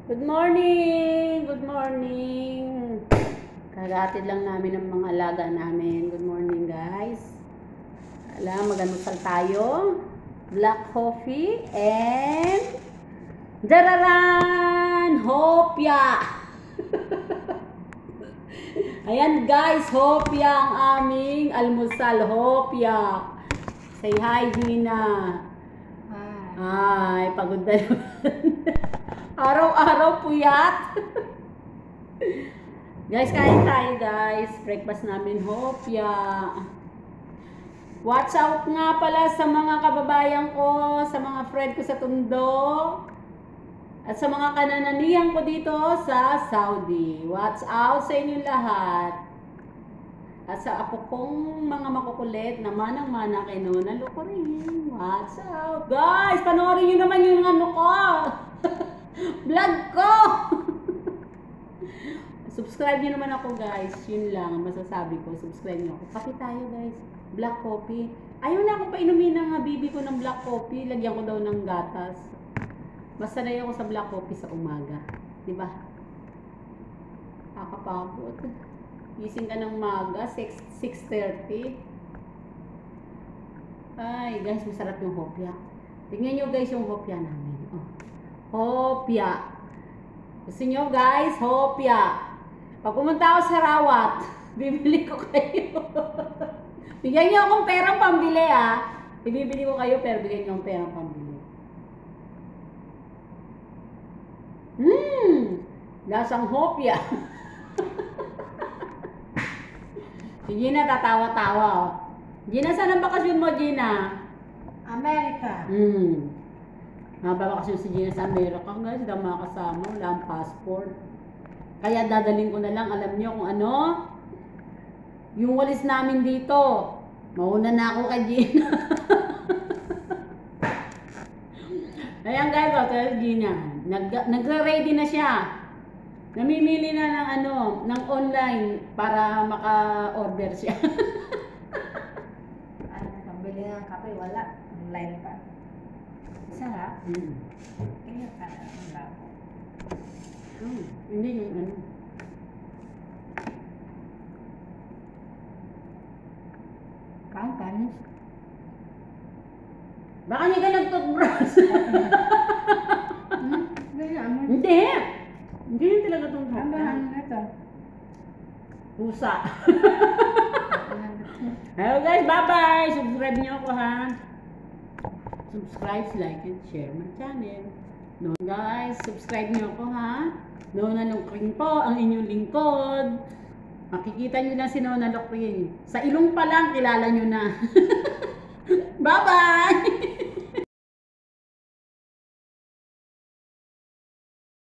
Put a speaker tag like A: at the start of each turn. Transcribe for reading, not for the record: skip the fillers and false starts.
A: Good morning! Good morning! Kagatid lang namin ng mga alaga namin. Good morning, guys. Alam, mag-almusal tayo. Black coffee and dararan! Hopya! Ayan, guys. Hopya ang aming almusal. Hopya. Say hi, Gina. Ay, pagod na naman. Araw-araw puyat. Guys, kain tayo guys. Breakfast namin, hopya. Watch out nga pala sa mga kababayan ko, sa mga friend ko sa Tondo, at sa mga kanananihan ko dito sa Saudi. Watch out sa inyo lahat. At sa apo kong mga makukulit na manang-mana kay Nona Lucorin. Watch out. Guys, panoorin nyo naman yung ano ko. Vlog ko! Subscribe nyo naman ako guys. Yun lang ang masasabi ko. Subscribe nyo ako. Kape tayo guys. Black coffee. Ayaw na akong painumin ng bibi ko ng black coffee. Lagyan ko daw ng gatas. Mas sanay ako sa black coffee sa umaga. Diba? Kakapagod. Gising ka ng maga. 6:30. Ay guys, masarap yung hopya. Tingnan nyo guys yung hopya namin. Oh. Hopya. Gusto nyo guys, hopya. Pag pumunta ako sa Rawat, bibili ko kayo. Bigyan nyo akong perang pambili ah. Ibibili ko kayo pero bigyan nyo akong perang pambili. Lasang hopya. Si Gina tatawa-tawa oh. Gina, saan ang bakasyon mo Gina?
B: Amerika.
A: Mababakasyon si Gina sa Amerika guys, hindi ako makakasama, wala ang passport. Kaya dadaling ko na lang, alam niyo kung ano? Yung walis namin dito. Mauna na ako kay Gina. Ayan guys, ito Gina. Nagre-ready na siya. Namimili na ng ano, ng online para maka-order siya.
B: Pambili ng kape, wala. Online pa. Sarap. Kaya ka na ang labo.
A: Hindi yung ano.
B: Kanis.
A: Baka hindi ka nag-toothbrush. Hindi. Hindi yun talaga itong
B: Ano ito?
A: pusa. Hello guys, bye-bye! Subscribe niyo ako ha. Subscribe, like, and share my channel. No, guys, subscribe niyo ako ha. Nona Lucrin po, ang inyong lingkod. Makikita niyo na si Nona Lucrin. Sa ilong pa lang, kilala niyo na. Bye-bye!